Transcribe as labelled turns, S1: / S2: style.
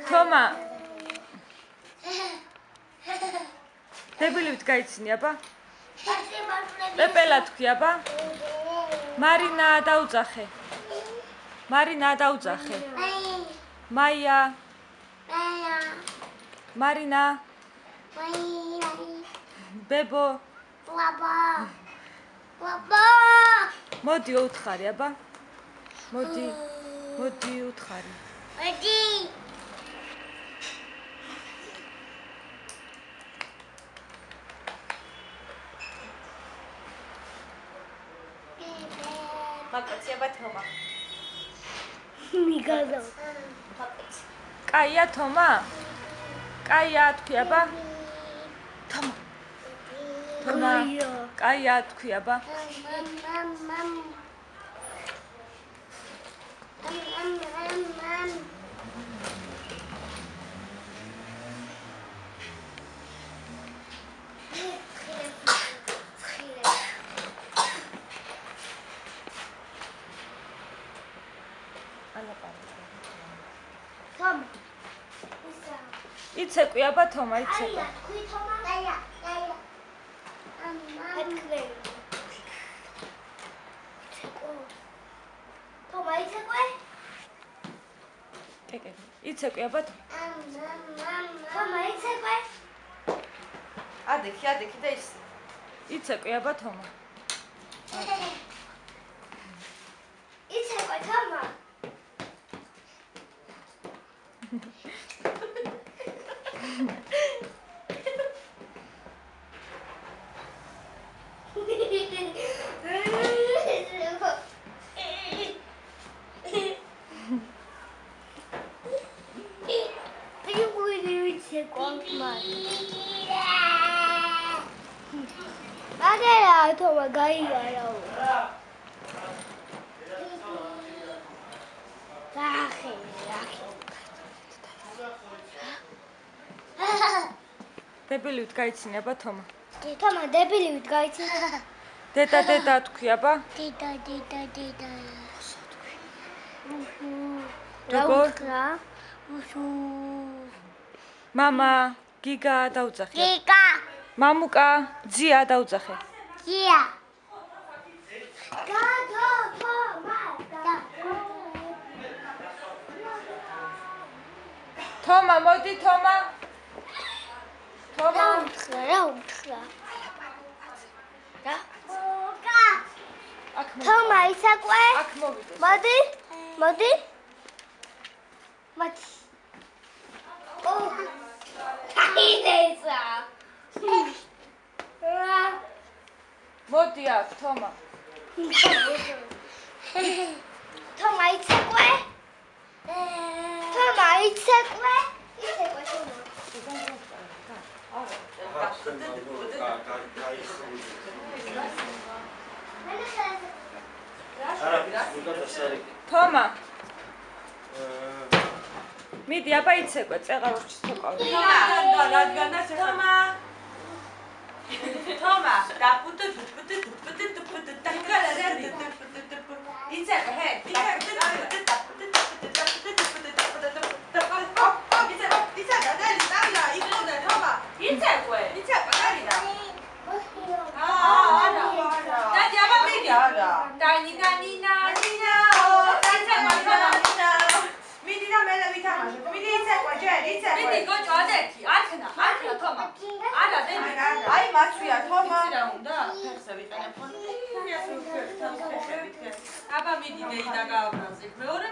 S1: თომა დებილივით გაიცინი აბა პეპელა თქვი აბა მარინა დაუძახე მარინა დაუძახე მაია მარინა ბებო ბაბა მოდი უთხარი აბა მოდი უთხარი მოდი მაკაცია ბათომა მიგაზო კაია თომა კაია თქვი აბა თომა კაია თქვი აბა თომა იცეკვი აბა თომა იცეკვი თქვი თომა კაია თომა იცეკვე კეკე იცეკვი აბა თომა იცეკვე ადექი და ის იცეკვი აბა თომა იცეკვე თომა Agora toma gaia. დებილივით გაიცინი აბა თომა. თომა დებილივით გაიცინი. დედა თქვი აბა. დედა. როგორ? მამა გიგა დაუძახე. გიგა. მამუკა ძია დაუძახე. ძია. თომა მოდი თომა. თომა უთხრა. და? თომა ისაკვე? აქ მოვიდეს. მოდი. მოდი. აიდეცა. მოდი აქ თომა. თომა ისაკვე? თომა ისაკვე? ისაკვე თომა. თომა მიდი აბა იცეკვე წეღავში თოყავი თომა და პუტუ იცეკვე ჰე აბა მიდი მეი და გააბრაზებ მეორე